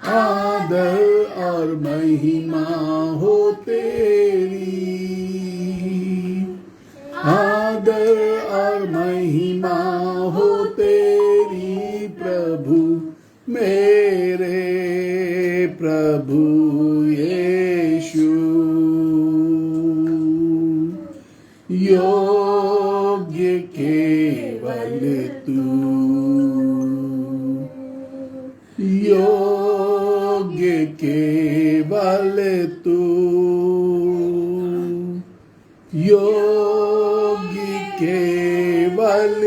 आदर और महिमा हो तेरी, आदर और महिमा हो तेरी प्रभु, मेरे प्रभु यीशु। योग्य केवल तू, योग्य केवल तू, योग्य केवल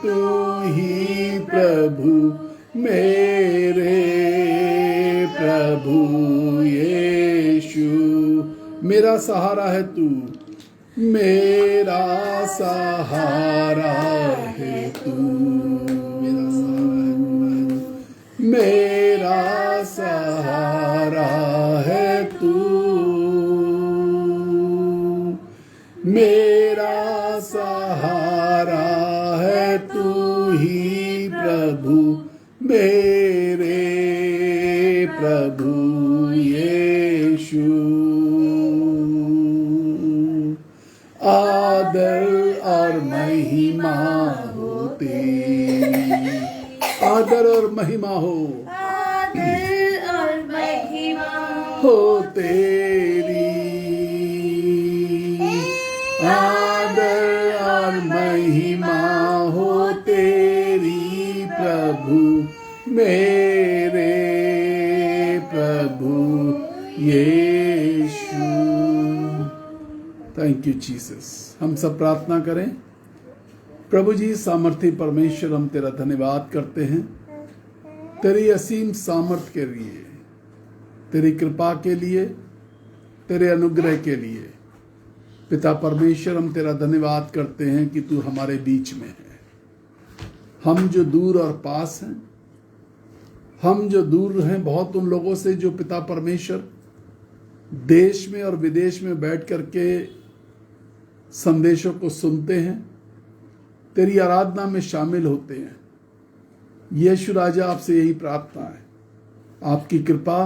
तू ही प्रभु, मेरे प्रभु यीशु। मेरा सहारा है तू, मेरा सहारा है तू, मेरा सहारा है तू, मेरा सहारा है तू ही प्रभु, मेरे प्रभु यीशु। आदर और महिमा हो तेरी, आदर और महिमा हो, आदर और महिमा हो तेरी, आदर और महिमा हो तेरी प्रभु, मेरे प्रभु यीशु। Thank you Jesus. हम सब प्रार्थना करें। प्रभु जी सामर्थी परमेश्वर, हम तेरा धन्यवाद करते हैं तेरी असीम सामर्थ के लिए, तेरी कृपा के लिए, तेरे अनुग्रह के लिए। पिता परमेश्वर, हम तेरा धन्यवाद करते हैं कि तू हमारे बीच में है। हम जो दूर और पास हैं, हम जो दूर हैं बहुत उन लोगों से जो पिता परमेश्वर देश में और विदेश में बैठ करके संदेशों को सुनते हैं, तेरी आराधना में शामिल होते हैं। यीशु राजा, आपसे यही प्रार्थना है, आपकी कृपा,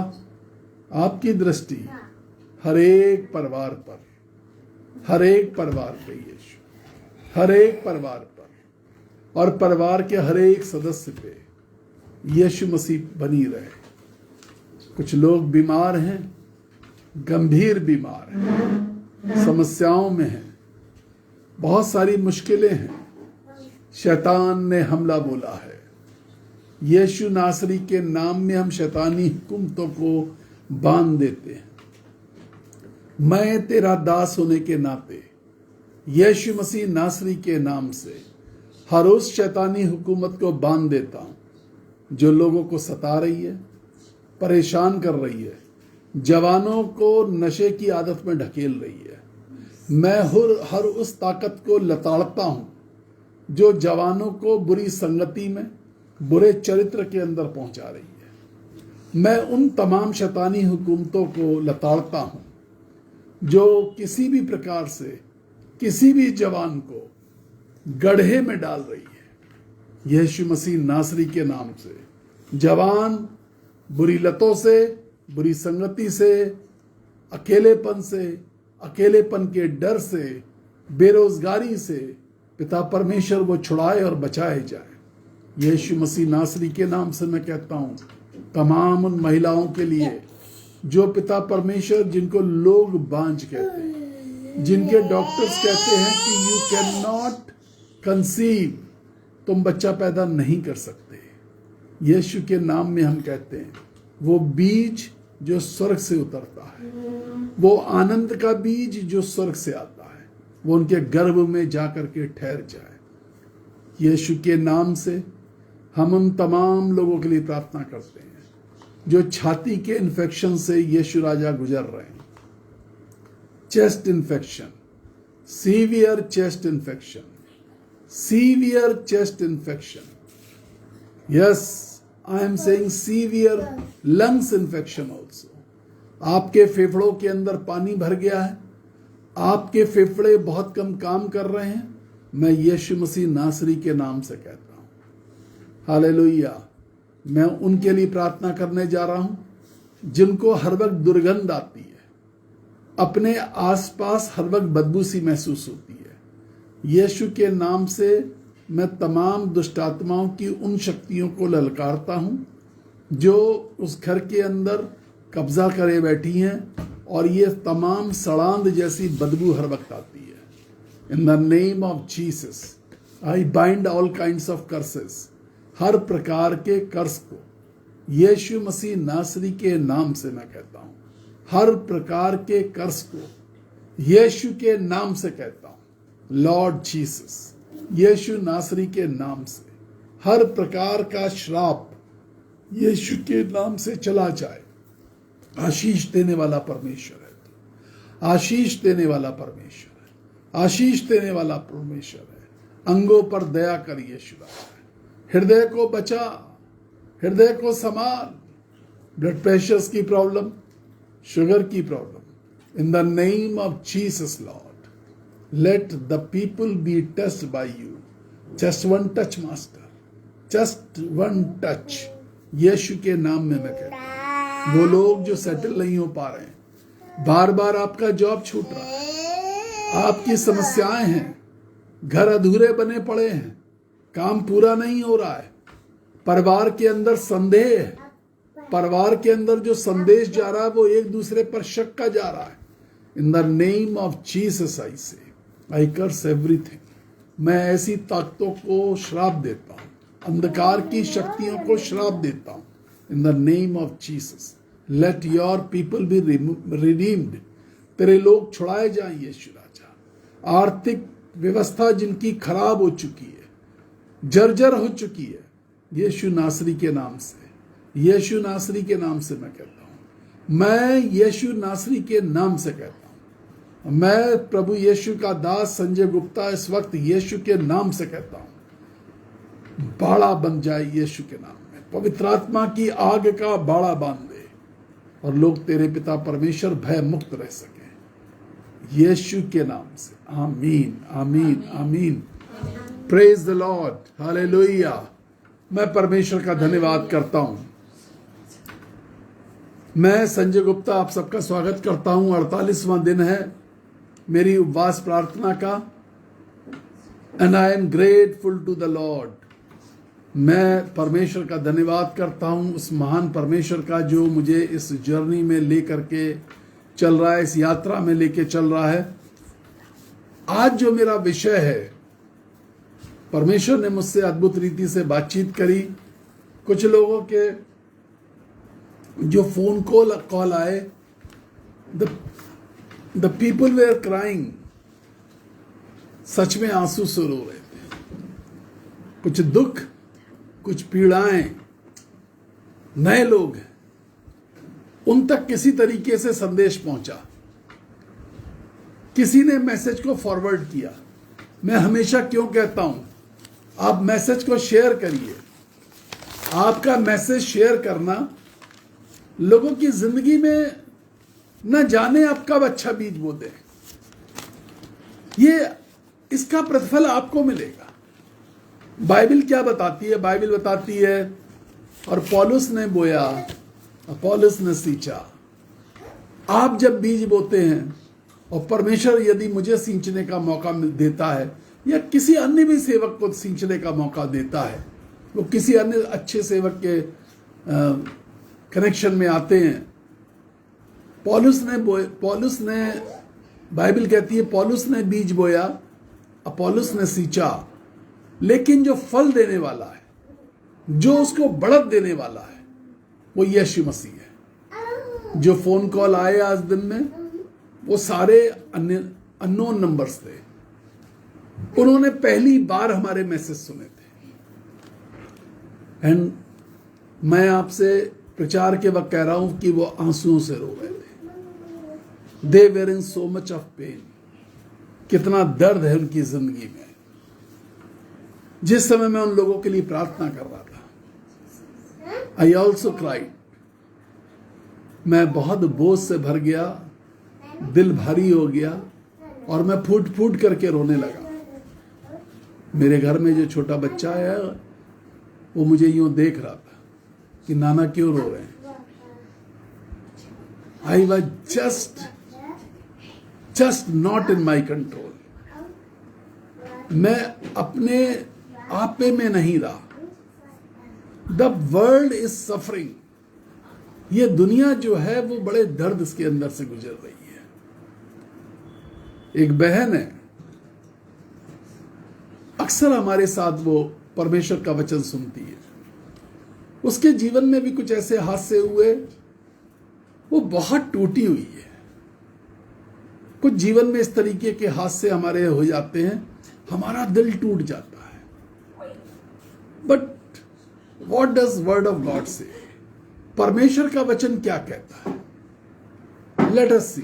आपकी दृष्टि हर एक परिवार पर, हर एक परिवार पे यीशु, हर एक परिवार पर और परिवार के हर एक सदस्य पे यीशु मसीह बनी रहे। कुछ लोग बीमार हैं, गंभीर बीमार हैं, समस्याओं में हैं, बहुत सारी मुश्किलें हैं, शैतान ने हमला बोला है। यीशु नासरी के नाम में हम शैतानी हुकुमतों को बांध देते हैं। मैं तेरा दास होने के नाते यीशु मसीह नासरी के नाम से हर उस शैतानी हुकूमत को बांध देता हूं जो लोगों को सता रही है, परेशान कर रही है, जवानों को नशे की आदत में ढकेल रही है। मैं हर उस ताकत को लताड़ता हूं जो जवानों को बुरी संगति में, बुरे चरित्र के अंदर पहुंचा रही है। मैं उन तमाम शैतानी हुकूमतों को लताड़ता हूं जो किसी भी प्रकार से किसी भी जवान को गड्ढे में डाल रही है। यीशु मसीह नासरी के नाम से जवान बुरी लतों से, बुरी संगति से, अकेलेपन से, अकेलेपन के डर से, बेरोजगारी से पिता परमेश्वर वो छुड़ाए और बचाए जाए। यीशु मसीह नासरी के नाम से मैं कहता हूं तमाम उन महिलाओं के लिए जो पिता परमेश्वर, जिनको लोग बांझ कहते हैं, जिनके डॉक्टर्स कहते हैं कि यू कैन नॉट कंसीव, तुम बच्चा पैदा नहीं कर सकते, यीशु के नाम में हम कहते हैं वो बीज जो स्वर्ग से उतरता है, वो आनंद का बीज जो स्वर्ग से आता है, वो उनके गर्भ में जाकर के ठहर जाए। यीशु के नाम से हम उन तमाम लोगों के लिए प्रार्थना करते हैं जो छाती के इन्फेक्शन से यीशु राजा गुजर रहे हैं। Chest infection, severe chest infection, severe chest infection, yes I am saying severe lungs infection also. आपके फेफड़ों के अंदर पानी भर गया है, आपके फेफड़े बहुत कम काम कर रहे हैं, मैं यीशु मसीह नासरी के नाम से कहता हूं, हालेलुया। मैं उनके लिए प्रार्थना करने जा रहा हूं जिनको हर वक्त दुर्गंध आती है, अपने आसपास हर वक्त बदबू सी महसूस होती है। यीशु के नाम से मैं तमाम दुष्ट आत्माओं की उन शक्तियों को ललकारता हूं जो उस घर के अंदर कब्जा करे बैठी हैं और ये तमाम सड़ांध जैसी बदबू हर वक्त आती है। In the name of Jesus I bind all kinds of curses. हर प्रकार के कर्स को यीशु मसीह नासरी के नाम से मैं कहता हूं। हर प्रकार के कर्स को यीशु के नाम से कहता हूं। लॉर्ड जीसस, यीशु नासरी के नाम से हर प्रकार का श्राप यीशु के नाम से चला जाए। आशीष देने वाला परमेश्वर है, आशीष देने वाला परमेश्वर है, आशीष देने वाला परमेश्वर है। अंगों पर दया कर यीशु राजा। हृदय को बचा, हृदय को संभाल। ब्लड प्रेशर की प्रॉब्लम, शुगर की problem, in the name of Jesus lord, let the people be touched by you. Just one touch master, just one touch. यीशु के नाम में मैं कहता हूं, वो लोग जो सेटल नहीं हो पा रहे हैं, बार बार आपका जॉब छूट रहा है, आपकी समस्याएं हैं, घर अधूरे बने पड़े हैं, काम पूरा नहीं हो रहा है, परिवार के अंदर संदेह है, परिवार के अंदर जो संदेश जा रहा है वो एक दूसरे पर शक का जा रहा है। In the name of Jesus आई से आई कर्स एवरीथिंग। मैं ऐसी ताकतों को श्राप देता हूं, अंधकार की शक्तियों को श्राप देता हूं। इन the name of Jesus let your people be redeemed. तेरे लोग छुड़ाए जाएं यीशु राजा। आर्थिक व्यवस्था जिनकी खराब हो चुकी है, जर्जर हो चुकी है, यीशु नासरी के नाम से, यीशु नासरी के नाम से मैं कहता हूं, मैं यीशु नासरी के नाम से कहता हूं, मैं प्रभु यीशु का दास संजय गुप्ता इस वक्त यीशु के नाम से कहता हूं, बाड़ा बन जाए यीशु के नाम में। पवित्र आत्मा की आग का बाड़ा बांध दे और लोग तेरे पिता परमेश्वर भय मुक्त रह सके यीशु के नाम से। आमीन, आमीन, आमीन। Praise the Lord, hallelujah. मैं परमेश्वर का धन्यवाद करता हूं। मैं संजय गुप्ता आप सबका स्वागत करता हूं। 48वां दिन है मेरी उपवास प्रार्थना का, and I am grateful to the lord. मैं परमेश्वर का धन्यवाद करता हूं, उस महान परमेश्वर का जो मुझे इस जर्नी में लेकर के चल रहा है, इस यात्रा में लेके चल रहा है। आज जो मेरा विषय है, परमेश्वर ने मुझसे अद्भुत रीति से बातचीत करी। कुछ लोगों के जो फोन कॉल आए, द पीपल वेयर क्राइंग। सच में आंसू शुरू हो रहे थे। कुछ दुख, कुछ पीड़ाएं, नए लोग हैं, उन तक किसी तरीके से संदेश पहुंचा। किसी ने मैसेज को फॉरवर्ड किया। मैं हमेशा क्यों कहता हूं, आप मैसेज को शेयर करिए। आपका मैसेज शेयर करना लोगों की जिंदगी में न जाने आप कब अच्छा बीज बोते हैं, ये इसका प्रतिफल आपको मिलेगा। बाइबल क्या बताती है? बाइबल बताती है, और पौलुस ने बोया और पौलुस ने सींचा। आप जब बीज बोते हैं और परमेश्वर यदि मुझे सींचने का मौका देता है या किसी अन्य भी सेवक को सींचने का मौका देता है, वो किसी अन्य अच्छे सेवक के कनेक्शन में आते हैं। पौलुस ने बाइबल कहती है पौलुस ने बीज बोया और पौलुस ने सींचा, लेकिन जो फल देने वाला है, जो उसको बढ़त देने वाला है, वो यीशु मसीह है। जो फोन कॉल आए आज दिन में, वो सारे अननोन नंबर्स थे। उन्होंने पहली बार हमारे मैसेज सुने थे। एंड मैं आपसे प्रचार के वक्त कह रहा हूं कि वो आंसुओं से रो रहे थे। They were in so much of pain. कितना दर्द है उनकी जिंदगी में। जिस समय मैं उन लोगों के लिए प्रार्थना कर रहा था, आई ऑल्सो क्राइड। मैं बहुत बोझ से भर गया, दिल भारी हो गया और मैं फूट फूट करके रोने लगा। मेरे घर में जो छोटा बच्चा है वो मुझे यूं देख रहा था। कि नाना क्यों रो रहे हैं? I was just not in my control. मैं अपने आपे में नहीं रहा। The world is suffering. ये दुनिया जो है वो बड़े दर्द इसके अंदर से गुजर रही है। एक बहन है, अक्सर हमारे साथ वो परमेश्वर का वचन सुनती है। उसके जीवन में भी कुछ ऐसे हादसे हुए, वो बहुत टूटी हुई है। कुछ जीवन में इस तरीके के हादसे हमारे हो जाते हैं, हमारा दिल टूट जाता है। But what does word of God से? परमेश्वर का वचन क्या कहता है? लेट अस सी।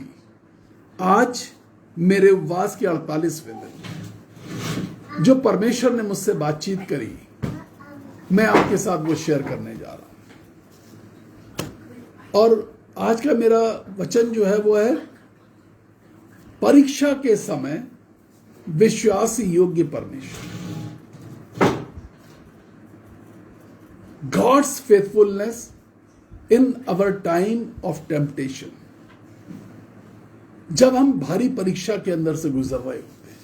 आज मेरे उपवास के 48वें दिन जो परमेश्वर ने मुझसे बातचीत करी, मैं आपके साथ वो शेयर करने जा रहा हूं। और आज का मेरा वचन जो है वो है, परीक्षा के समय विश्वास योग्य परमेश्वर। God's faithfulness in our time of temptation. जब हम भारी परीक्षा के अंदर से गुजर रहे होते हैं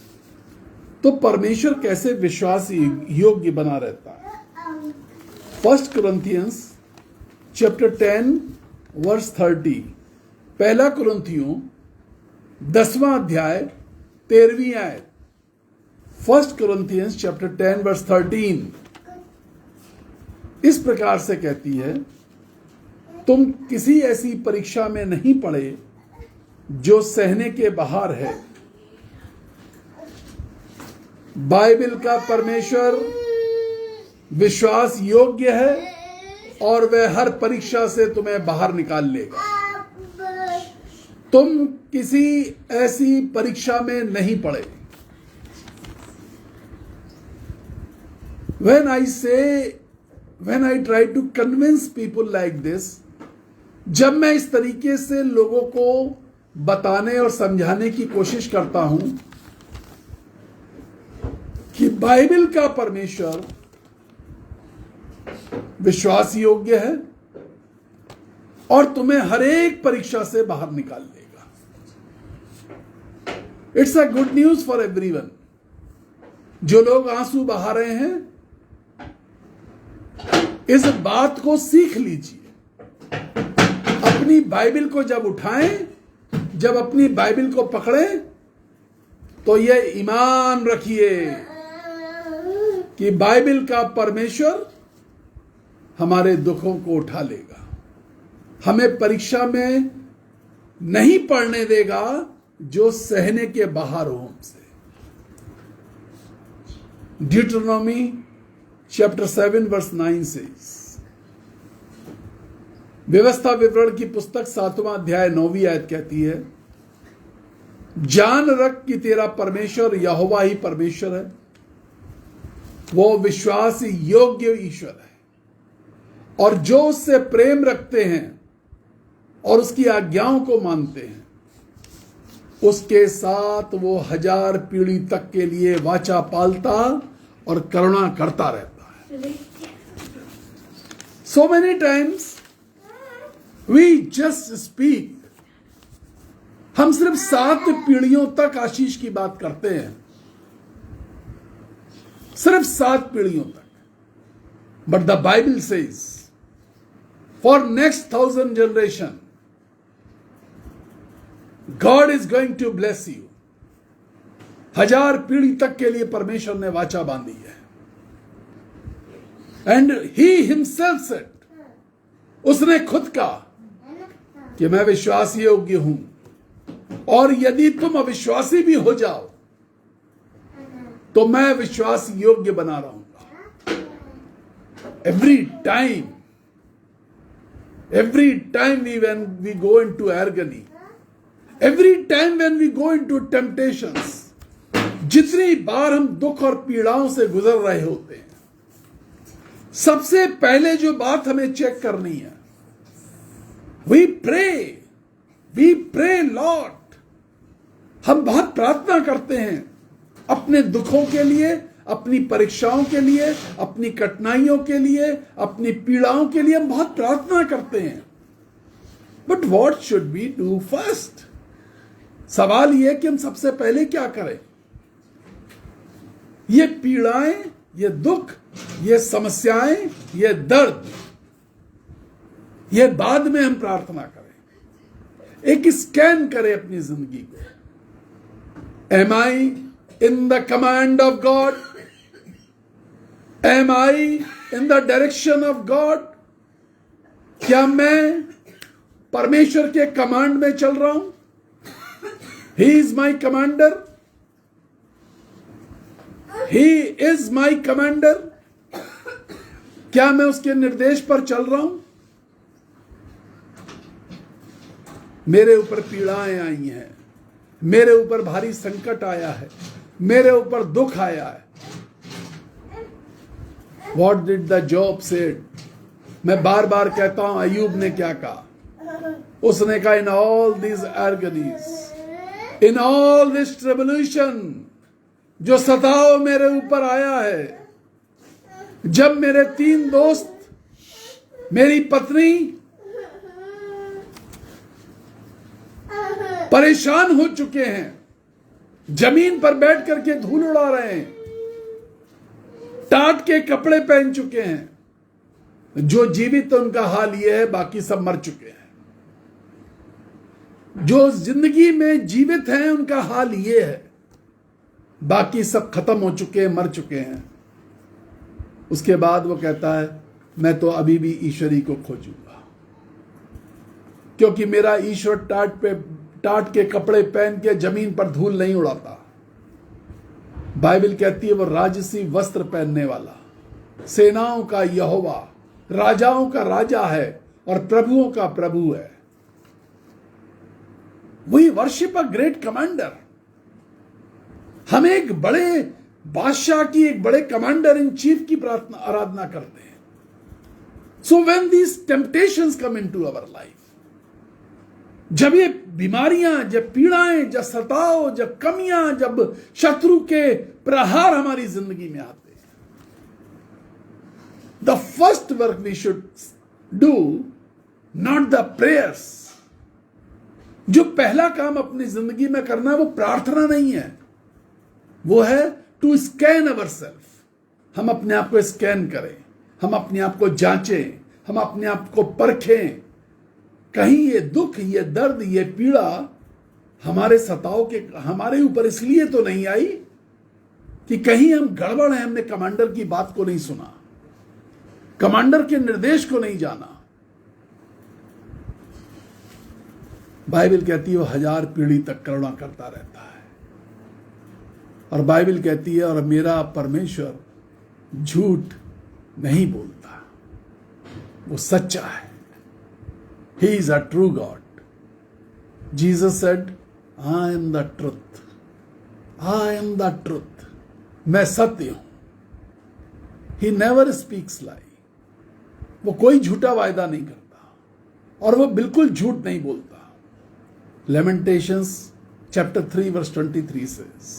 तो परमेश्वर कैसे विश्वास योग्य बना रहता है। 1 Corinthians chapter 10 verse 30, पहला कुरिन्थियों 10वां अध्याय 13वीं आयत। 1 Corinthians chapter 10 verse 13 इस प्रकार से कहती है, तुम किसी ऐसी परीक्षा में नहीं पड़े जो सहने के बाहर है। बाइबल का परमेश्वर विश्वास योग्य है और वह हर परीक्षा से तुम्हें बाहर निकाल लेगा। तुम किसी ऐसी परीक्षा में नहीं पड़े। when I try to convince people like this, जब मैं इस तरीके से लोगों को बताने और समझाने की कोशिश करता हूं कि बाइबल का परमेश्वर विश्वास योग्य है और तुम्हें हर एक परीक्षा से बाहर निकाल लेगा। It's a good news for everyone. जो लोग आंसू बहा रहे हैं, इस बात को सीख लीजिए। अपनी बाइबल को जब उठाएं, जब अपनी बाइबल को पकड़ें, तो यह ईमान रखिए कि बाइबल का परमेश्वर हमारे दुखों को उठा लेगा, हमें परीक्षा में नहीं पड़ने देगा जो सहने के बाहर हो हमसे। ड्यूटेरोनॉमी चैप्टर 7 वर्स 9 से, व्यवस्था विवरण की पुस्तक 7वां अध्याय 9वीं आयत कहती है, जान रख कि तेरा परमेश्वर यहोवा ही परमेश्वर है, वो विश्वास योग्य ईश्वर है और जो उससे प्रेम रखते हैं और उसकी आज्ञाओं को मानते हैं, उसके साथ वो 1000 पीढ़ी तक के लिए वाचा पालता और करुणा करता रहता है। So many times we just speak, हम सिर्फ 7 पीढ़ियों तक आशीष की बात करते हैं, सिर्फ 7 पीढ़ियों तक। But the Bible says for next 1000 generation God is going to bless you। 1000 पीढ़ी तक के लिए परमेश्वर ने वाचा बांधी है। And he himself said, उसने खुद कहा कि मैं विश्वास योग्य हूं और यदि तुम अविश्वासी भी हो जाओ तो मैं विश्वास योग्य बना रहूंगा। Every time when we go into agony, every time when we go into temptations, जितनी बार हम दुख और पीड़ाओं से गुजर रहे होते हैं, सबसे पहले जो बात हमें चेक करनी है, we pray Lord। हम बहुत प्रार्थना करते हैं अपने दुखों के लिए, अपनी परीक्षाओं के लिए, अपनी कठिनाइयों के लिए, अपनी पीड़ाओं के लिए हम बहुत प्रार्थना करते हैं। But what should we do first? सवाल यह कि हम सबसे पहले क्या करें? ये पीड़ाएं, ये दुख, ये समस्याएं, ये दर्द, ये बाद में हम प्रार्थना करें। एक स्कैन करें अपनी जिंदगी को। Am I in the command of God? Am I in the direction of God? क्या मैं परमेश्वर के कमांड में चल रहा हूं? He is my commander, he is my commander. क्या मैं उसके निर्देश पर चल रहा हूं? मेरे ऊपर पीड़ाएं आई हैं, मेरे ऊपर भारी संकट आया है, मेरे ऊपर दुख आया है। What did the Job said? मैं बार बार कहता हूं अय्यूब ने क्या कहा। उसने कहा in all this agonies, in all this tribulation, जो सताव मेरे ऊपर आया है, जब मेरे 3 दोस्त, मेरी पत्नी परेशान हो चुके हैं, जमीन पर बैठ करके धूल उड़ा रहे हैं, टाट के कपड़े पहन चुके हैं, जो जीवित उनका हाल यह है, बाकी सब मर चुके हैं। जो जिंदगी में जीवित हैं उनका हाल यह है, बाकी सब खत्म हो चुके हैं, मर चुके हैं। उसके बाद वो कहता है मैं तो अभी भी ईश्वरी को खोजूंगा, क्योंकि मेरा ईश्वर टाट के कपड़े पहन के जमीन पर धूल नहीं उड़ाता। बाइबल कहती है वो राजसी वस्त्र पहनने वाला, सेनाओं का यहोवा, राजाओं का राजा है और प्रभुओं का प्रभु है। We worship a great commander. हम एक बड़े बादशाह की, एक बड़े कमांडर इन चीफ की आराधना करते हैं। So when these temptations come into our life, जब ये बीमारियां, जब पीड़ाएं, जब सताव, जब कमियां, जब शत्रु के प्रहार हमारी जिंदगी में आते हैं, the first work we should do, not the prayers. जो पहला काम अपनी जिंदगी में करना है वो प्रार्थना नहीं है, वो है टू स्कैन अवर सेल्फ। हम अपने आप को स्कैन करें, हम अपने आप को जांचें, हम अपने आप को परखें। कहीं ये दुख, ये दर्द, ये पीड़ा हमारे सताव के हमारे ऊपर इसलिए तो नहीं आई कि कहीं हम गड़बड़ हैं, हमने कमांडर की बात को नहीं सुना, कमांडर के निर्देश को नहीं जाना। बाइबल कहती है वो 1000 पीढ़ी तक करुणा करता रहता है। और बाइबल कहती है और मेरा परमेश्वर झूठ नहीं बोलता, वो सच्चा है। He is a true God. Jesus said, I am the truth. I am the truth. मैं सत्य हूं। He never speaks lie. वो कोई झूठा वायदा नहीं करता और वो बिल्कुल झूठ नहीं बोलता। Lamentations chapter 3 verse 23 says,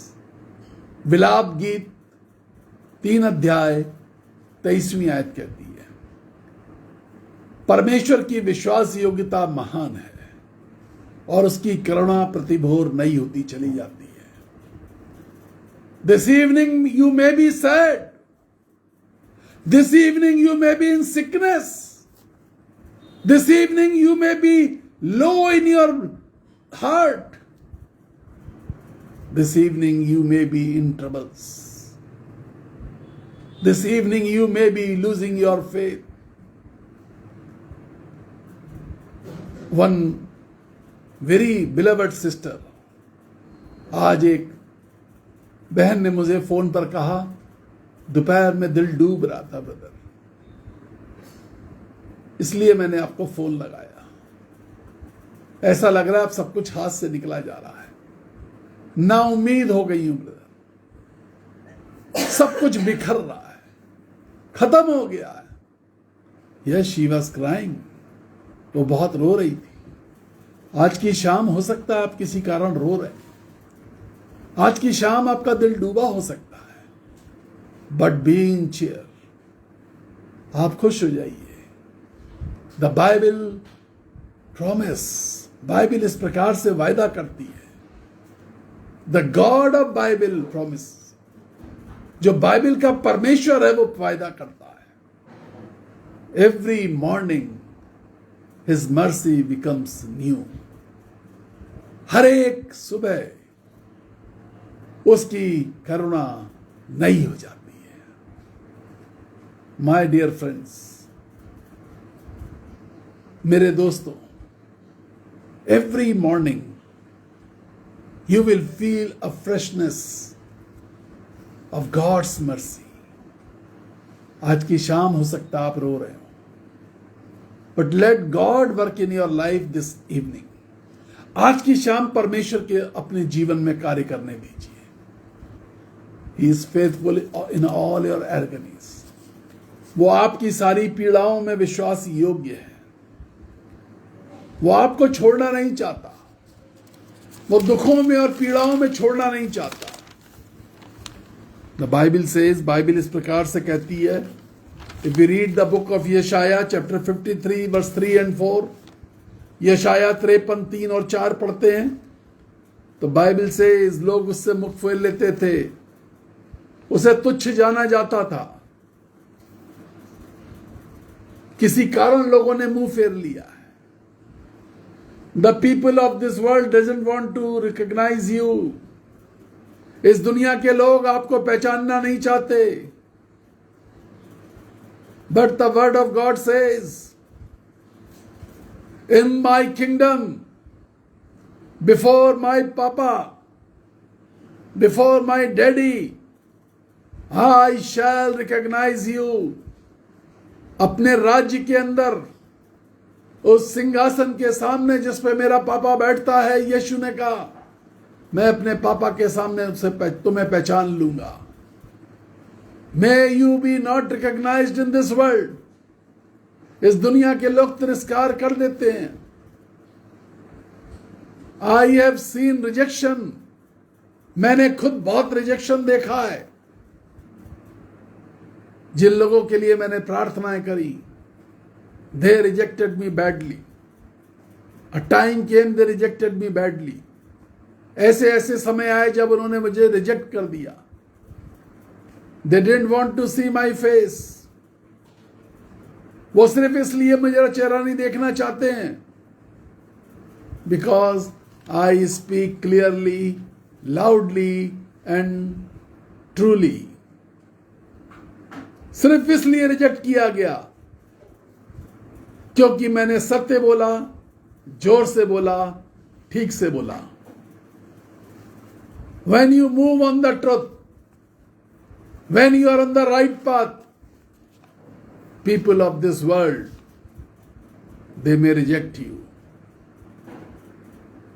विलाप गीत 3 अध्याय 23वीं आयत कहती है, परमेश्वर की विश्वास योग्यता महान है और उसकी करुणा प्रतिभोर नई होती चली जाती है। This evening you may be sad, this evening you may be in sickness, this evening you may be low in your heart, this evening you may be in troubles, this evening you may be losing your faith. One very beloved sister, आज एक बहन ने मुझे phone पर कहा, दोपहर में दिल डूब रहा था ब्रदर, इसलिए मैंने आपको फोन लगाया। ऐसा लग रहा है अब सब कुछ हाथ से निकला जा रहा है, ना उम्मीद हो गई हूं ब्रदर, सब कुछ बिखर रहा है, खत्म हो गया है। यस, शी वाज क्राइंग, वो बहुत रो रही थी। आज की शाम हो सकता है आप किसी कारण रो रहे, आज की शाम आपका दिल डूबा हो सकता है, बट बी इन चेयर, आप खुश हो जाइए। द बाइबल प्रॉमिस, बाइबल इस प्रकार से वायदा करती है। The God of Bible promise, जो बाइबल का परमेश्वर है वो वायदा करता है। Every morning his mercy becomes new, हर एक सुबह उसकी करुणा नई हो जाती है। माय डियर फ्रेंड्स, मेरे दोस्तों, every morning you will feel a freshness of God's mercy. आज की शाम हो सकता है आप रो रहे हो, but let God work in your life this evening. आज की शाम परमेश्वर के अपने जीवन में कार्य करने दीजिए। He is faithful in all your agonies. वो आपकी सारी पीड़ाओं में विश्वास योग्य है। वो आपको छोड़ना नहीं चाहता, वो दुखों में और पीड़ाओं में छोड़ना नहीं चाहता। द बाइबल सेज, बाइबल इस प्रकार से कहती है, if we read the book of यशाया चैप्टर 53 वर्स 3 and 4, यशाया 53 3 और 4 पढ़ते हैं तो बाइबल से इस लोग उससे मुख फेर लेते थे, उसे तुच्छ जाना जाता था। किसी कारण लोगों ने मुंह फेर लिया। The people of this world doesn't want to recognize you. इस दुनिया के लोग आपको पहचानना नहीं चाहते। But the word of God says, in my kingdom, before my papa, before my daddy, I shall recognize you. अपने राज्य के अंदर उस सिंहासन के सामने जिस पे मेरा पापा बैठता है, यीशु ने कहा, मैं अपने पापा के सामने तुम्हें पहचान लूंगा। May you be not recognised in this world. इस दुनिया के लोग तिरस्कार कर देते हैं। आई हैव सीन रिजेक्शन, मैंने खुद बहुत रिजेक्शन देखा है। जिन लोगों के लिए मैंने प्रार्थनाएं करी, they rejected me badly. A time came they rejected me badly. ऐसे ऐसे समय आए जब उन्होंने मुझे रिजेक्ट कर दिया। They didn't want to see my face. वो सिर्फ इसलिए मेरा चेहरा नहीं देखना चाहते हैं, because I speak clearly, loudly and truly. सिर्फ इसलिए रिजेक्ट किया गया क्योंकि मैंने सत्य बोला, जोर से बोला, ठीक से बोला। When you move on the truth, when you are on the right path, people of this world, they may reject you.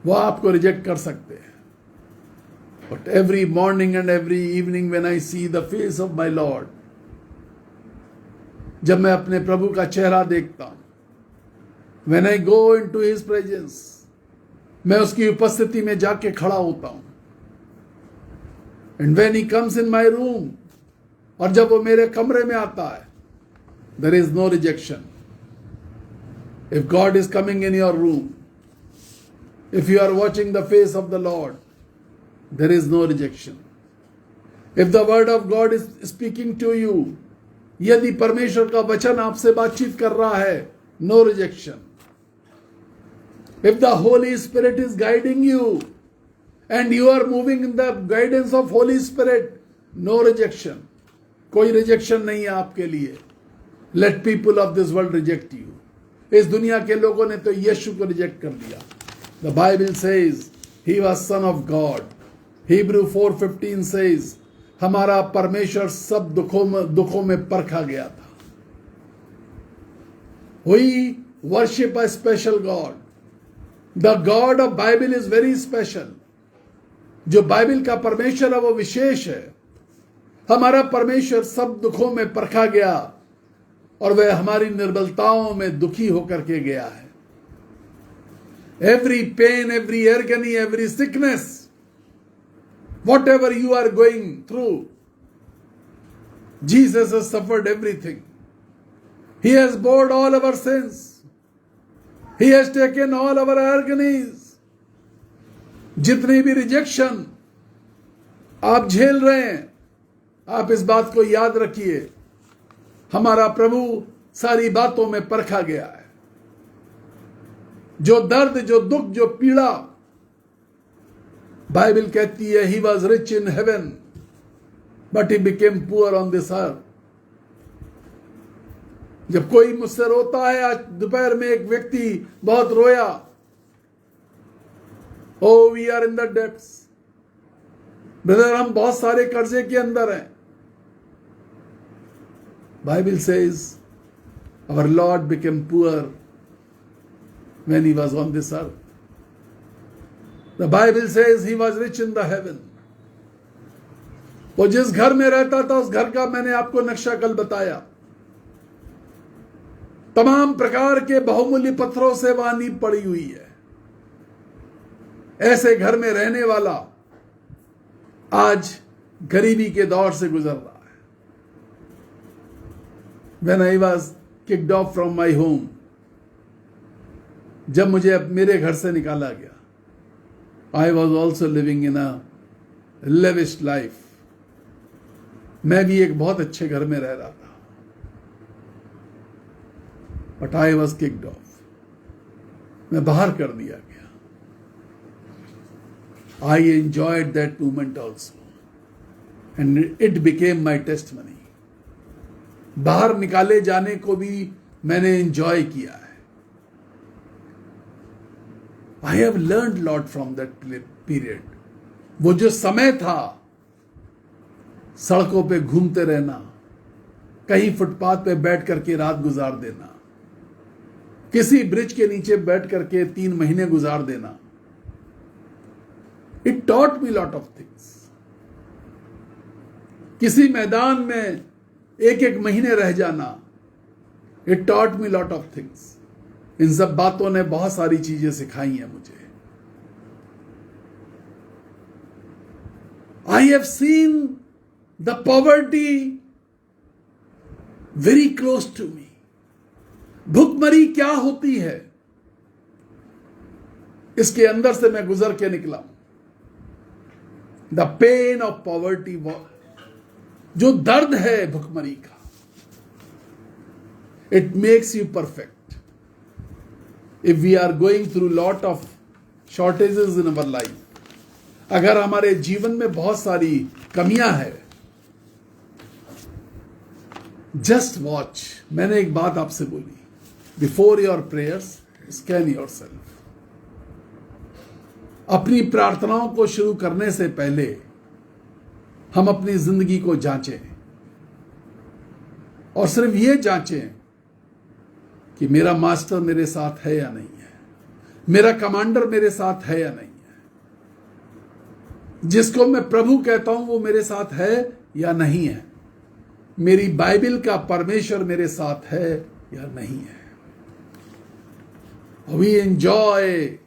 वो आपको रिजेक्ट कर सकते हैं। But every morning and every evening when I see the face of my Lord, जब मैं अपने प्रभु का चेहरा देखता हूं, when I go into his presence, मैं उसकी उपस्थिति में जाके खड़ा होता हूं। And when he comes in my room, और जब वो मेरे कमरे में आता है, there is no rejection. If God is coming in your room, if you are watching the face of the Lord, there is no rejection. If the word of God is speaking to you, यदि परमेश्वर का वचन आपसे बातचीत कर रहा है, no rejection. If the Holy Spirit is guiding you and you are moving in the guidance of Holy Spirit, no rejection. कोई रिजेक्शन नहीं है आपके लिए। Let people of this world reject you. इस दुनिया के लोगों ने तो यीशु को रिजेक्ट कर दिया। The Bible says he was son of God. Hebrew 4:15 says हमारा परमेश्वर सब दुखों में परखा गया था। We worship a special God. The God of Bible is very special. जो बाइबल का परमेश्वर है वो विशेष है। हमारा परमेश्वर सब दुखों में परखा गया और वह हमारी निर्बलताओं में दुखी होकर के गया है। Every pain, every agony, every sickness, whatever you are going through, Jesus has suffered everything. He has borne all our sins. He has taken all our agonies. जितनी भी रिजेक्शन आप झेल रहे हैं, आप इस बात को याद रखिए, हमारा प्रभु सारी बातों में परखा गया है। जो दर्द, जो दुख, जो पीड़ा, बाइबल कहती है he was rich in heaven but he became poor on this earth। जब कोई मुझसे रोता है, आज दोपहर में एक व्यक्ति बहुत रोया, oh we are in the depths, brother हम बहुत सारे कर्जे के अंदर हैं। Bible says our Lord became poor when he was on this earth। The Bible says he was rich in the heaven। वो जिस घर में रहता था उस घर का मैंने आपको नक्शा कल बताया। तमाम प्रकार के बहुमूल्य पत्थरों से वहां नींव पड़ी हुई है। ऐसे घर में रहने वाला आज गरीबी के दौर से गुजर रहा है। When I was kicked off from my home, जब मुझे मेरे घर से निकाला गया, I was also living in a lavish life। मैं भी एक बहुत अच्छे घर में रह रहा था, but I was kicked off। मैं बाहर कर दिया गया। I enjoyed that moment also, and it became my testimony। बाहर निकाले जाने को भी मैंने एंजॉय किया है। I have learned lot from that period। वो जो समय था, सड़कों पे घूमते रहना, कहीं फुटपाथ पे बैठ करके रात गुजार देना, किसी ब्रिज के नीचे बैठ करके 3 महीने गुजार देना, It taught me lot of things। किसी मैदान में 1-1 महीने रह जाना, It taught me lot of things। इन सब बातों ने बहुत सारी चीजें सिखाई हैं मुझे। I have seen the poverty very close to me। भुखमरी क्या होती है, इसके अंदर से मैं गुजर के निकला। The pain of poverty, जो दर्द है भुखमरी का, it makes you perfect। If we are going through lot of shortages in our life, अगर हमारे जीवन में बहुत सारी कमियां हैं, just watch। मैंने एक बात आपसे बोली, before your prayers scan yourself। अपनी प्रार्थनाओं को शुरू करने से पहले हम अपनी जिंदगी को जांचें, और सिर्फ ये जांचें कि मेरा मास्टर मेरे साथ है या नहीं है, मेरा कमांडर मेरे साथ है या नहीं है, जिसको मैं प्रभु कहता हूं वो मेरे साथ है या नहीं है, मेरी बाइबल का परमेश्वर मेरे साथ है या नहीं है। We enjoy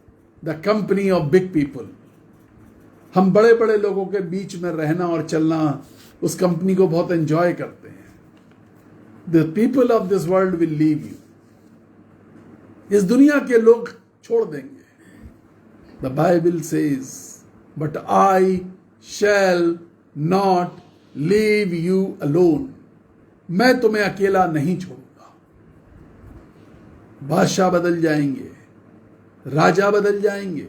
the company of big people. हम बड़े बड़े लोगों के बीच में रहना और चलना, उस कंपनी को बहुत एंजॉय करते हैं। The people of this world will leave you. इस दुनिया के लोग छोड़ देंगे। The Bible says but I shall not leave you alone. मैं तुम्हें अकेला नहीं छोड़ूंगा। बादशाह बदल जाएंगे, राजा बदल जाएंगे,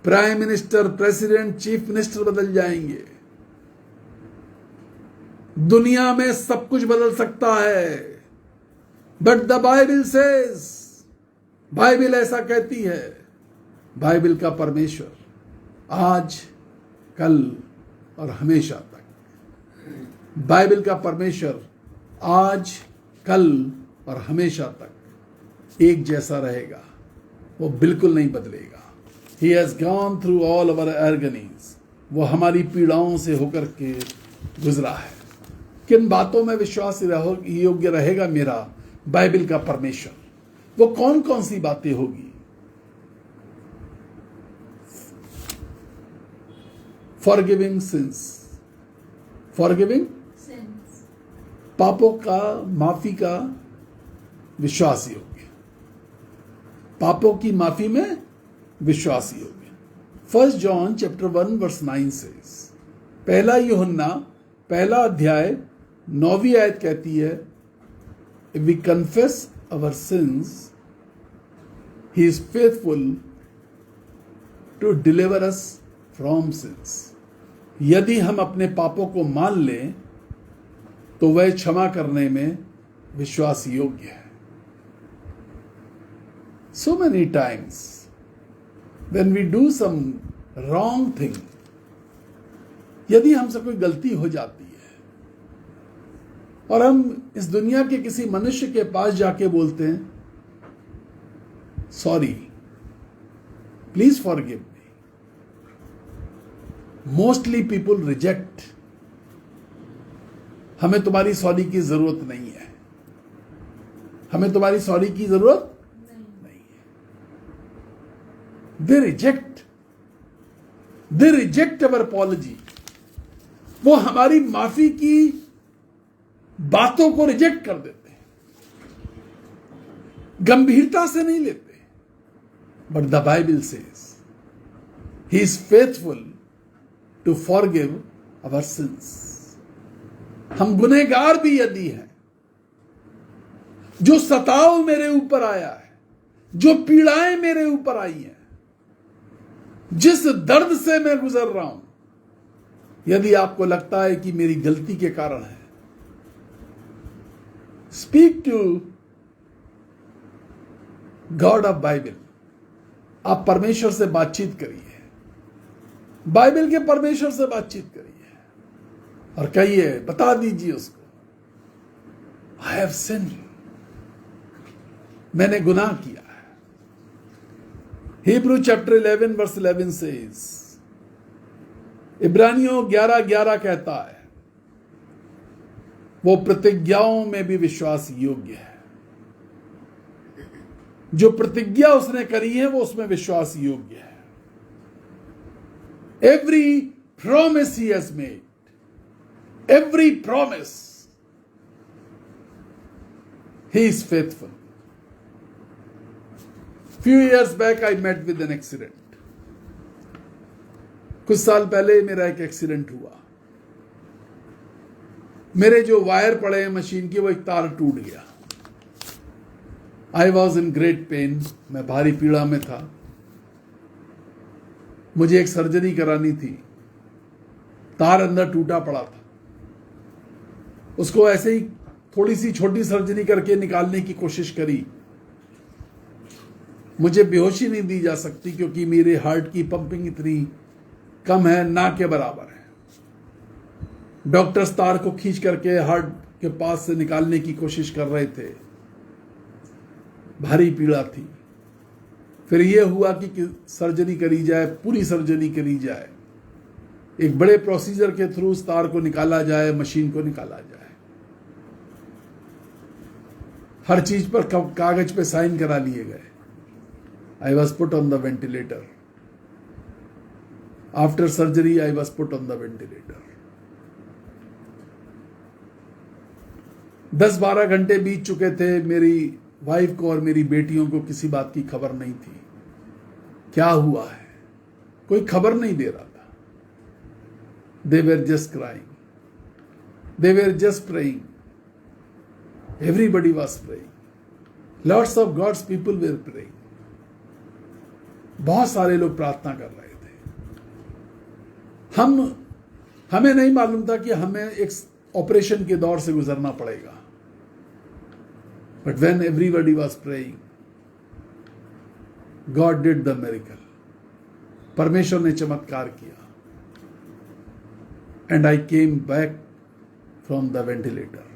prime minister, president, chief minister बदल जाएंगे, दुनिया में सब कुछ बदल सकता है, but the Bible says, Bible ऐसा कहती है, बाइबल का परमेश्वर आज, कल और हमेशा तक। बाइबल का परमेश्वर आज, कल और हमेशा तक एक जैसा रहेगा, वो बिल्कुल नहीं बदलेगा। He has gone through all our agonies। वो हमारी पीड़ाओं से होकर के गुजरा है। किन बातों में विश्वास योग्य रहेगा मेरा बाइबल का परमेश्वर? वो कौन कौन सी बातें होगी? Forgiving sins। Forgiving पापों का माफी का विश्वास योग्य, पापों की माफी में विश्वास योग्य। 1 जॉन चैप्टर 1 वर्स 9 सेज, पहला यूहन्ना पहला अध्याय 9वीं आयत कहती है, if we confess our sins he is faithful to deliver us from sins. यदि हम अपने पापों को मान लें तो वह क्षमा करने में विश्वास योग्य है। So many times when we do some wrong thing, यदि हमसे कोई गलती हो जाती है और हम इस दुनिया के किसी मनुष्य के पास जाके बोलते हैं, sorry, please forgive me, mostly people reject. हमें तुम्हारी सॉरी की जरूरत नहीं है, हमें तुम्हारी सॉरी की जरूरत नहीं है। दे रिजेक्ट अवर अपॉलजी। वो हमारी माफी की बातों को रिजेक्ट कर देते हैं, गंभीरता से नहीं लेते। But the Bible says he is faithful to forgive our sins. हम गुनहगार भी यदि हैं, जो सताव मेरे ऊपर आया है, जो पीड़ाएं मेरे ऊपर आई हैं, जिस दर्द से मैं गुजर रहा हूं, यदि आपको लगता है कि मेरी गलती के कारण है, speak to God of Bible. आप परमेश्वर से बातचीत करिए, बाइबल के परमेश्वर से बातचीत करिए और कहिए, बता दीजिए उसको, आई हैव सिन, मैंने गुनाह किया है। हिब्रू चैप्टर 11 वर्स 11 सेज, इब्रानियों 11:11 कहता है, वो प्रतिज्ञाओं में भी विश्वास योग्य है। जो प्रतिज्ञा उसने करी है वो उसमें विश्वास योग्य है। Every promise he has made, every promise, he is faithful. Few years back I met with an accident. कुछ साल पहले मेरा एक एक्सीडेंट हुआ। मेरे जो वायर पड़े हैं मशीन की, वो एक तार टूट गया। I was in great pain, मैं भारी पीड़ा में था। मुझे एक सर्जरी करानी थी, तार अंदर टूटा पड़ा था। उसको ऐसे ही थोड़ी सी छोटी सर्जरी करके निकालने की कोशिश करी। मुझे बेहोशी नहीं दी जा सकती क्योंकि मेरे हार्ट की पंपिंग इतनी कम है, ना के बराबर है। डॉक्टर्स तार को खींच करके हार्ट के पास से निकालने की कोशिश कर रहे थे। भारी पीड़ा थी। फिर यह हुआ कि सर्जरी करी जाए, पूरी सर्जरी करी जाए, एक बड़े प्रोसीजर के थ्रू उस तार को निकाला जाए, मशीन को निकाला जाए। हर चीज पर कागज पे साइन करा लिए गए। I was put on the ventilator. After surgery I was put on the ventilator. 10-12 घंटे बीत चुके थे। मेरी वाइफ को और मेरी बेटियों को किसी बात की खबर नहीं थी, क्या हुआ है, कोई खबर नहीं दे रहा था। They were just crying. They were just praying. Everybody was praying. Lots of God's people were praying. बहुत सारे लोग प्रार्थना कर रहे थे। हमें नहीं मालूम था कि हमें एक ऑपरेशन के दौर से गुजरना पड़ेगा। But when everybody was praying, God did the miracle. परमेश्वर ने चमत्कार किया। And I came back from the ventilator.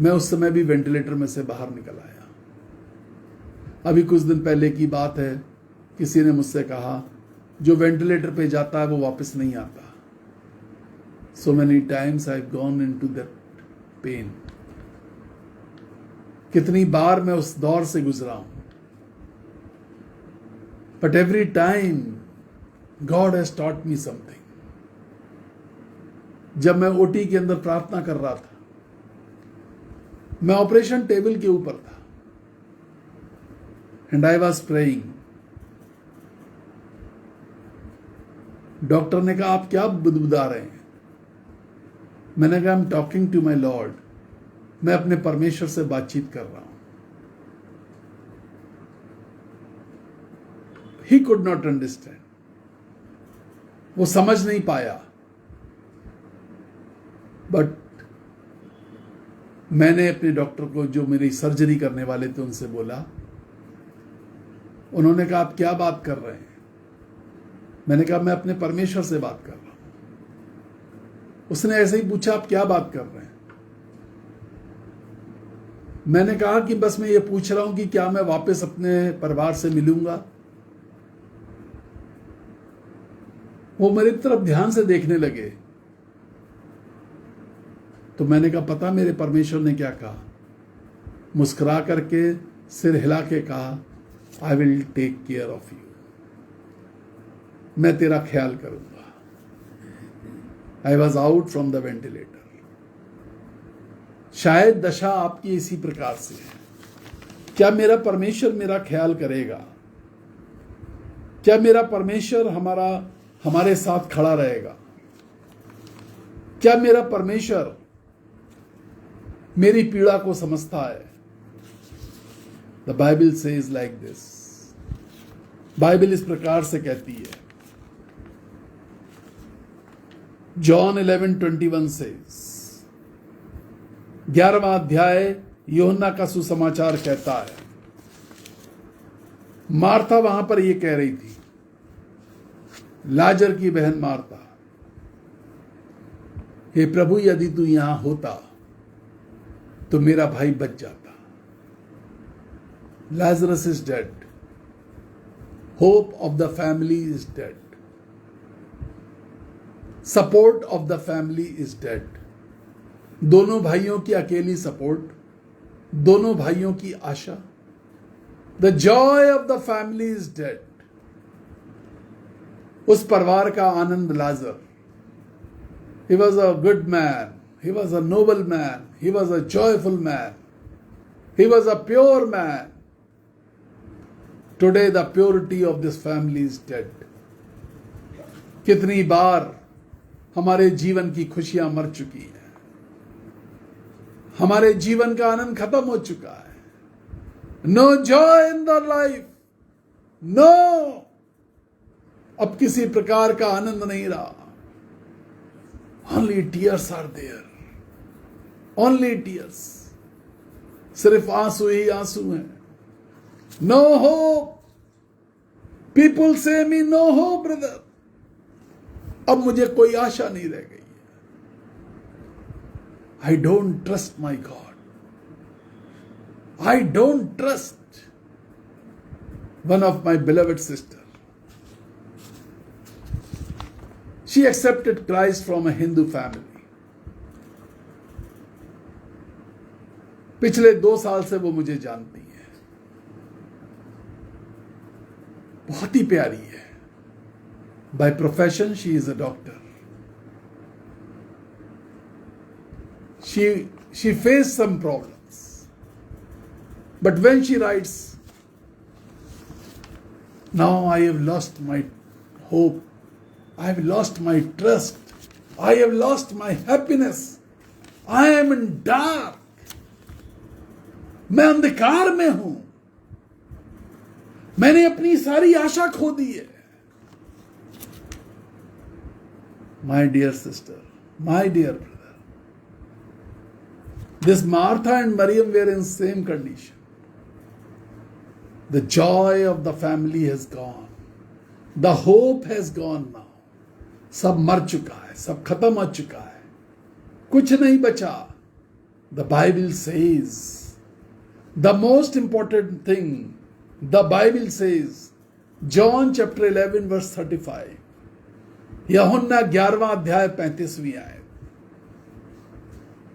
मैं उस समय भी वेंटिलेटर में से बाहर निकल आया। अभी कुछ दिन पहले की बात है, किसी ने मुझसे कहा, जो वेंटिलेटर पे जाता है वो वापस नहीं आता। So many times I've gone into that pain. कितनी बार मैं उस दौर से गुजरा हूं। But every time God has taught me something. जब मैं ओटी के अंदर प्रार्थना कर रहा था, मैं ऑपरेशन टेबल के ऊपर था and I was praying. Doctor ने कहा आप क्या बुदबुदा रहे हैं? मैंने कहा I am talking to my lord, मैं अपने परमेश्वर से बातचीत कर रहा हूं। ही कुड नॉट अंडरस्टैंड, वो समझ नहीं पाया। बट मैंने अपने डॉक्टर को, जो मेरी सर्जरी करने वाले थे, उनसे बोला। उन्होंने कहा आप क्या बात कर रहे हैं? मैंने कहा मैं अपने परमेश्वर से बात कर रहा हूं। उसने ऐसे ही पूछा आप क्या बात कर रहे हैं? मैंने कहा कि बस मैं ये पूछ रहा हूं कि क्या मैं वापस अपने परिवार से मिलूंगा। वो मेरी तरफ ध्यान से देखने लगे। तो मैंने कहा पता मेरे परमेश्वर ने क्या कहा? मुस्कुरा करके सिर हिला के कहा I will take care of you, मैं तेरा ख्याल करूंगा। I was out from the ventilator. शायद दशा आपकी इसी प्रकार से है। क्या मेरा परमेश्वर मेरा ख्याल करेगा? क्या मेरा परमेश्वर हमारे साथ खड़ा रहेगा? क्या मेरा परमेश्वर मेरी पीड़ा को समझता है? The Bible says like this. Bible इस प्रकार से कहती है। जॉन 11:21 सेज, 11वां अध्याय यूहन्ना का सुसमाचार कहता है। मार्था वहां पर यह कह रही थी, लाजर की बहन मार्था, हे प्रभु यदि तू यहां होता तो मेरा भाई बच जाता। Lazarus is dead. Hope of the family is dead. Support of the family is dead. दोनों भाइयों की अकेली सपोर्ट, दोनों भाइयों की आशा। The joy of the family is dead. उस परिवार का आनंद लाजर। He was a good man. He was a noble man. He was a joyful man. He was a pure man. Today the purity of this family is dead. कितनी बार हमारे जीवन की खुशियां मर चुकी हैं, हमारे जीवन का आनंद खत्म हो चुका है। No joy in the life. No. अब किसी प्रकार का आनंद नहीं रहा। Only tears are there. Only tears. सिर्फ आंसू ही आंसू हैं। No hope. People say me no hope, brother. अब मुझे कोई आशा नहीं रह गई है। I don't trust my God. I don't trust. One of my beloved sister, she accepted Christ from a Hindu family. पिछले 2 साल से वो मुझे जानती है। बहुत ही प्यारी है। By profession she is a doctor. She faced some problems. But when she writes, now I have lost my hope. I have lost my trust. I have lost my happiness. I am in dark. मैं अंधकार में हूं। मैंने अपनी सारी आशा खो दी है। My dear sister, my dear brother, this Martha and Maryam were in same condition. The joy of the family has gone. The hope has gone now. सब मर चुका है, सब खत्म हो चुका है, कुछ नहीं बचा। The Bible says, the most important thing, the Bible says, John chapter 11 verse 35, यूहन्ना 11वां अध्याय 35वीं आयत,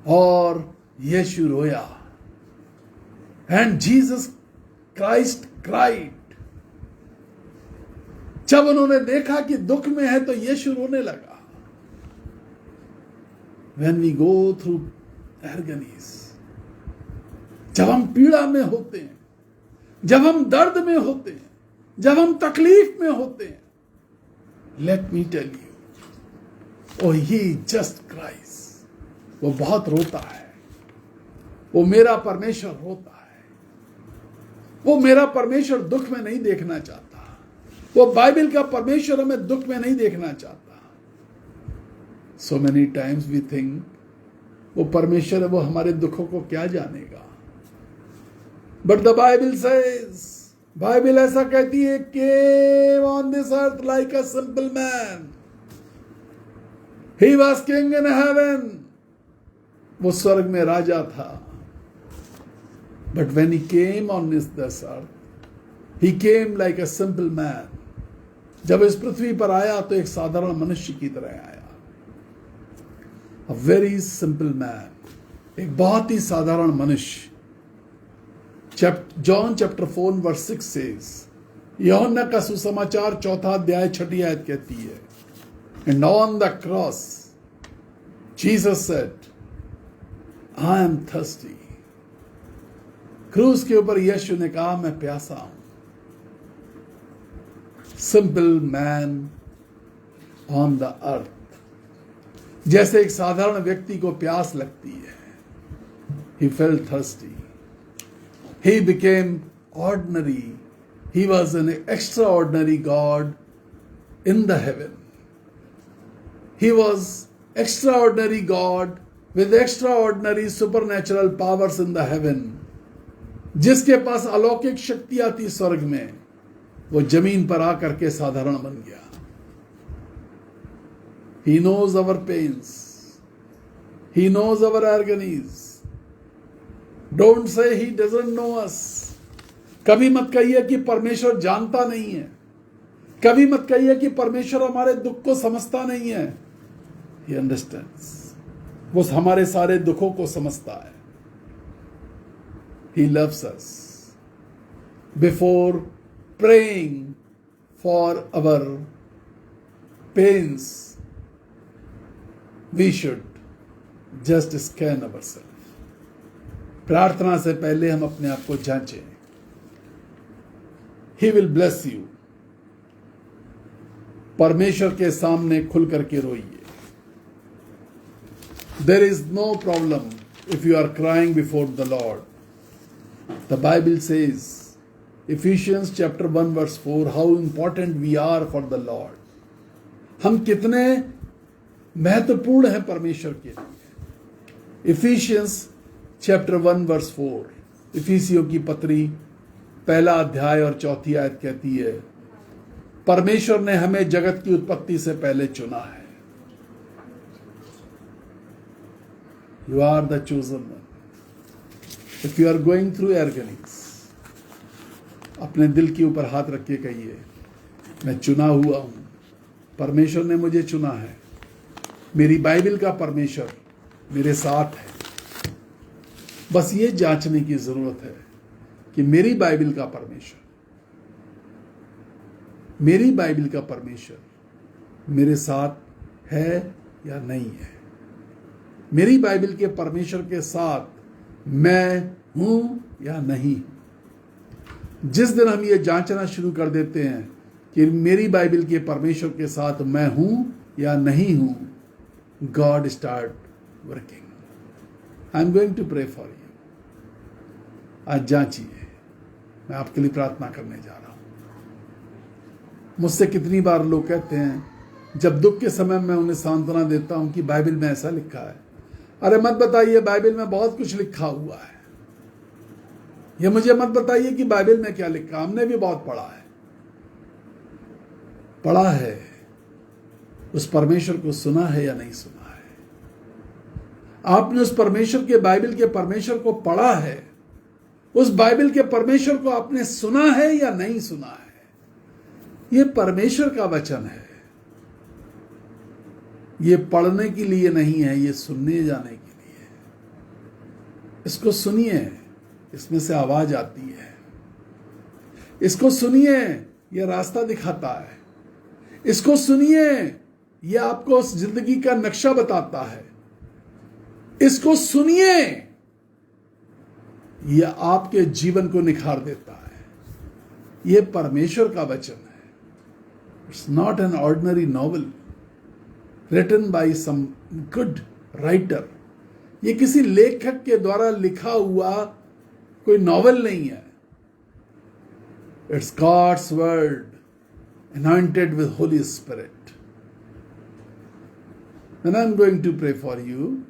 और यीशु रोया, and Jesus Christ cried. जब उन्होंने देखा कि दुख में है तो यीशु रोने लगा। When we go through agonies, जब हम पीड़ा में होते हैं, जब हम दर्द में होते हैं, जब हम तकलीफ में होते हैं, let me tell you, oh he just cries, वो बहुत रोता है। वो मेरा परमेश्वर रोता है। वो मेरा परमेश्वर दुख में नहीं देखना चाहता। वो बाइबल का परमेश्वर हमें दुख में नहीं देखना चाहता। So many times we think वो परमेश्वर है, वो हमारे दुखों को क्या जानेगा। But the Bible says, Bible ऐसा कहती है, came on this earth like a simple man. He was king in heaven. वो स्वर्ग में राजा था। But when he came on this earth, he came like a simple man. जब इस पृथ्वी पर आया तो एक साधारण मनुष्य की तरह आया। A very simple man, एक बहुत ही साधारण मनुष्य। John chapter 4 verse 6 says, यूहन्ना का सुसमाचार 4 अध्याय 6 आयत कहती है, and on the cross Jesus said, I am thirsty. क्रूस के ऊपर यीशु ने कहा, मैं प्यासा हूं। Simple man on the earth, जैसे एक साधारण व्यक्ति को प्यास लगती है। He felt thirsty. He became ordinary. He was an extraordinary God in the heaven. He was extraordinary God with extraordinary supernatural powers in the heaven. जिसके पास अलौकिक शक्तियां थी स्वर्ग में, वो जमीन पर आकर के साधारण बन गया। He knows our pains. He knows our agonies. Don't say he doesn't know us. कभी मत कहिए कि परमेश्वर जानता नहीं है। कभी मत कहिए कि परमेश्वर हमारे दुख को समझता नहीं है। He understands. वो हमारे सारे दुखों को समझता है। He loves us. Before praying for our pains, we should just scan ourselves. प्रार्थना से पहले हम अपने आप को जांचें। He will bless you. परमेश्वर के सामने खुल करके रोइए। There is no problem if you are crying before the Lord. The Bible says, Ephesians chapter 1 verse 4, how important we are for the Lord. हम कितने महत्वपूर्ण हैं परमेश्वर के लिए। Ephesians chapter 1 verse 4, इफिसियों की पत्री 1 अध्याय और 4 आयत कहती है, परमेश्वर ने हमें जगत की उत्पत्ति से पहले चुना है। You are the chosen one. If you are going through agonies, अपने दिल के ऊपर हाथ रख के कहिए, मैं चुना हुआ हूं, परमेश्वर ने मुझे चुना है। मेरी बाइबल का परमेश्वर मेरे साथ है। बस ये जांचने की जरूरत है कि मेरी बाइबल का परमेश्वर मेरे साथ है या नहीं है। मेरी बाइबल के परमेश्वर के साथ मैं हूं या नहीं। जिस दिन हम ये जांचना शुरू कर देते हैं कि मेरी बाइबल के परमेश्वर के साथ मैं हूं या नहीं हूं, God start working. I am going to pray for you. आज जांचिए, मैं आपके लिए प्रार्थना करने जा रहा हूं। मुझसे कितनी बार लोग कहते हैं, जब दुख के समय मैं उन्हें सांत्वना देता हूं कि बाइबल में ऐसा लिखा है। अरे मत बताइए, बाइबल में बहुत कुछ लिखा हुआ है। ये मुझे मत बताइए कि बाइबल में क्या लिखा, हमने भी बहुत पढ़ा है। उस परमेश्वर को सुना है या नहीं सुना है? आपने उस परमेश्वर के, बाइबल के परमेश्वर को पढ़ा है? उस बाइबल के परमेश्वर को आपने सुना है या नहीं सुना है? ये परमेश्वर का वचन है। ये पढ़ने के लिए नहीं है, ये सुनने जाने के लिए। इसको सुनिए, इसमें से आवाज आती है। इसको सुनिए, यह रास्ता दिखाता है। इसको सुनिए, यह आपको उस जिंदगी का नक्शा बताता है। इसको सुनिए, यह आपके जीवन को निखार देता है। यह परमेश्वर का वचन है। It's not an ordinary novel written by some good writer. ये किसी लेखक के द्वारा लिखा हुआ कोई नॉवल नहीं है। It's God's word anointed with Holy Spirit. And I'm going to pray for you.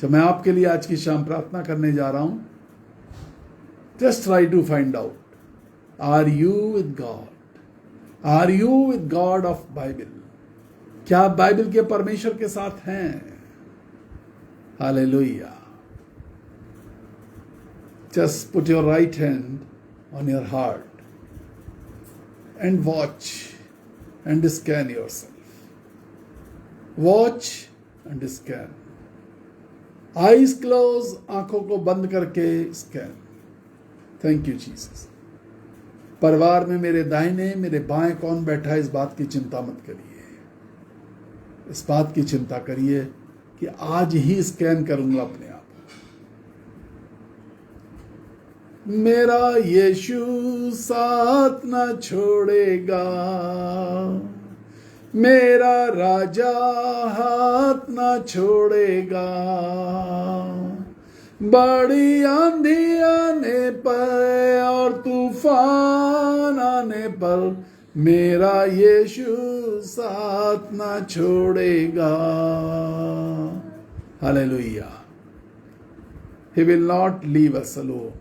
जब मैं आपके लिए आज की शाम प्रार्थना करने जा रहा हूं, just try to find out, are you with God? Are you with God of Bible? क्या आप बाइबल के परमेश्वर के साथ हैं? Hallelujah. Just put your right hand on your heart and watch and scan yourself. Watch and scan. Eyes closed, आंखों को बंद करके स्कैन। Thank you Jesus. परिवार में मेरे दाहिने मेरे बाएं कौन बैठा है, इस बात की चिंता मत करिए। इस बात की चिंता करिए कि आज ही स्कैन करूंगा अपने आप। मेरा यीशु साथ न छोड़ेगा, मेरा राजा हाथ न छोड़ेगा। बड़ी आंधी आने पर और तूफान आने पर मेरा यीशु साथ न छोड़ेगा। Hallelujah. He will not leave us alone.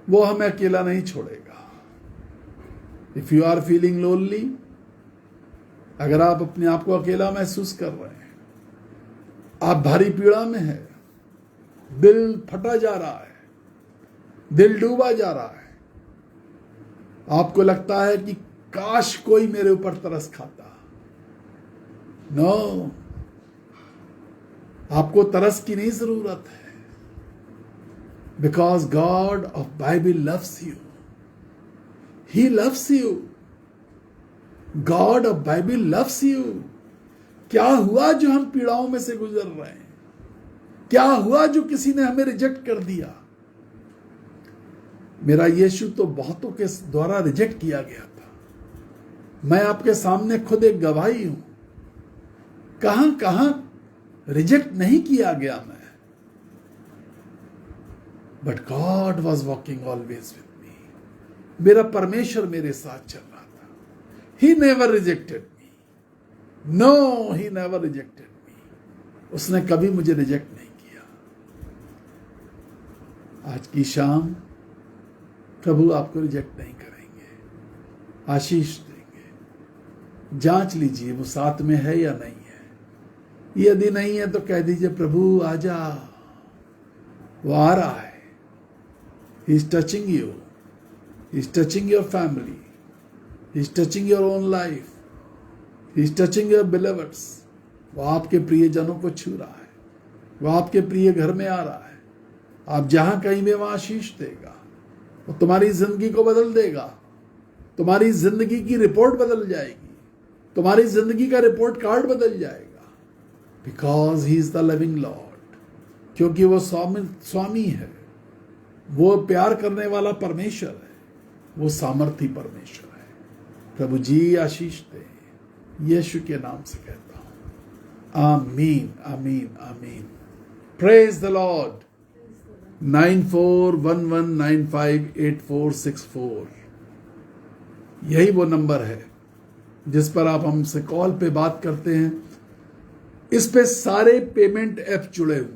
वो हमें अकेला नहीं छोड़ेगा। If you are feeling lonely, अगर आप अपने आप को अकेला महसूस कर रहे हैं, आप भारी पीड़ा में हैं, दिल फटा जा रहा है, दिल डूबा जा रहा है, आपको लगता है कि काश कोई मेरे ऊपर तरस खाता। नो, आपको तरस की नहीं जरूरत है। Because God of Bible loves you. He loves you. God of Bible loves you. क्या हुआ जो हम पीड़ाओं में से गुजर रहे हैं? क्या हुआ जो किसी ने हमें रिजेक्ट कर दिया? मेरा यीशु तो बहुतों के द्वारा रिजेक्ट किया गया था। मैं आपके सामने खुद एक गवाही हूं। कहां कहां रिजेक्ट नहीं किया गया मैं। But God was walking always with me. मेरा परमेश्वर मेरे साथ चल रहा था। He never rejected me. No, he never rejected me. उसने कभी मुझे रिजेक्ट नहीं किया। आज की शाम प्रभु आपको रिजेक्ट नहीं करेंगे, आशीष देंगे। जांच लीजिए वो साथ में है या नहीं है। यदि नहीं है तो कह दीजिए, प्रभु आजा। वो आ रहा है। He is touching you. He is touching your family. He is touching your own life. He is touching your beloveds. वो आपके प्रियजनों को छू रहा है। वो आपके प्रिय घर में आ रहा है। आप जहां कहीं में वहां आशीष देगा। वो तुम्हारी जिंदगी को बदल देगा। तुम्हारी जिंदगी की रिपोर्ट बदल जाएगी। तुम्हारी जिंदगी का रिपोर्ट कार्ड बदल जाएगा। Because he is the living Lord. क्योंकि वो स्वामी है। वो प्यार करने वाला परमेश्वर है। वो सामर्थी परमेश्वर है। प्रभु जी आशीष दे। यीशु के नाम से कहता हूं, आमीन आमीन आमीन। Praise the Lord. 9411958464 यही वो नंबर है जिस पर आप हमसे कॉल पे बात करते हैं। इस पे सारे पेमेंट ऐप जुड़े हुए हैं।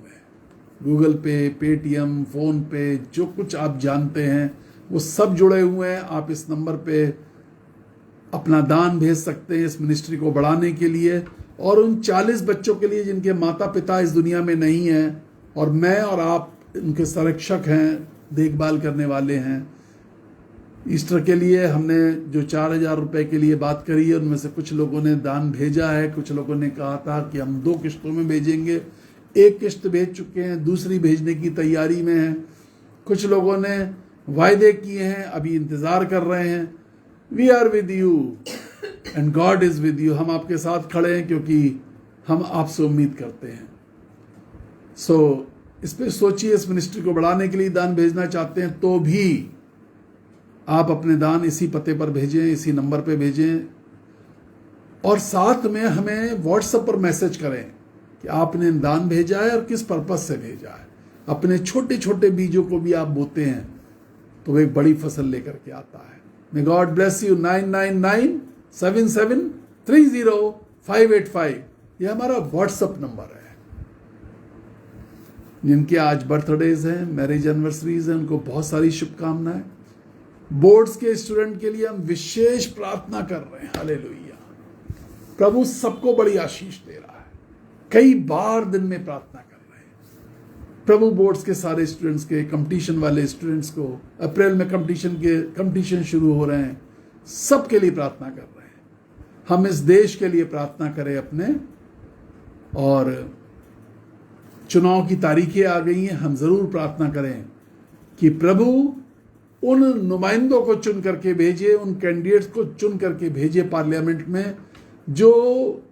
गूगल पे, पेटीएम, फोन पे, जो कुछ आप जानते हैं वो सब जुड़े हुए हैं। आप इस नंबर पे अपना दान भेज सकते हैं इस मिनिस्ट्री को बढ़ाने के लिए, और उन 40 बच्चों के लिए जिनके माता पिता इस दुनिया में नहीं हैं, और मैं और आप उनके संरक्षक हैं, देखभाल करने वाले हैं। ईस्टर के लिए हमने जो 4000 रुपए के लिए बात करी है, उनमें से कुछ लोगों ने दान भेजा है। कुछ लोगों ने कहा था कि हम 2 किस्तों में भेजेंगे। एक किस्त भेज चुके हैं, दूसरी भेजने की तैयारी में है। कुछ लोगों ने वायदे किए हैं, अभी इंतजार कर रहे हैं। We are with you and God is with you. हम आपके साथ खड़े हैं क्योंकि हम आपसे उम्मीद करते हैं। सो इस पे सोचिए, इस मिनिस्ट्री को बढ़ाने के लिए दान भेजना चाहते हैं तो भी आप अपने दान इसी पते पर भेजें, इसी नंबर पे भेजें, और साथ में हमें व्हाट्सएप पर मैसेज करें कि आपने दान भेजा है और किस पर्पस से भेजा है। अपने छोटे छोटे बीजों को भी आप बोते हैं तो वो एक बड़ी फसल लेकर के आता है। मे गॉड ब्लेस यू। 9997730585 ये हमारा व्हाट्सएप नंबर है। जिनके आज बर्थडेज हैं, मैरिज एनिवर्सरीज हैं, उनको बहुत सारी शुभकामनाएं। बोर्ड्स के स्टूडेंट के लिए हम विशेष प्रार्थना कर रहे हैं। हालेलुया। प्रभु सबको बड़ी आशीष दे रहा है। कई बार दिन में प्रार्थना कर रहे हैं प्रभु बोर्ड्स के सारे स्टूडेंट्स के, कंपटीशन वाले स्टूडेंट्स को, अप्रैल में कंपटीशन शुरू हो रहे हैं, सबके लिए प्रार्थना कर रहे हैं। हम इस देश के लिए प्रार्थना करें अपने, और चुनाव की तारीखें आ गई हैं, हम जरूर प्रार्थना करें कि प्रभु उन नुमाइंदों को चुन करके भेजे, उन कैंडिडेट्स को चुन करके भेजे पार्लियामेंट में जो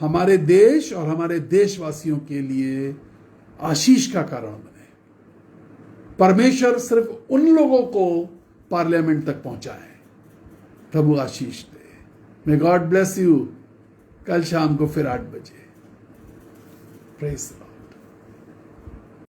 हमारे देश और हमारे देशवासियों के लिए आशीष का कारण बने। परमेश्वर सिर्फ उन लोगों को पार्लियामेंट तक पहुंचाए। प्रभु आशीष दे। May God bless you. कल शाम को फिर 8 बजे। Praise the Lord.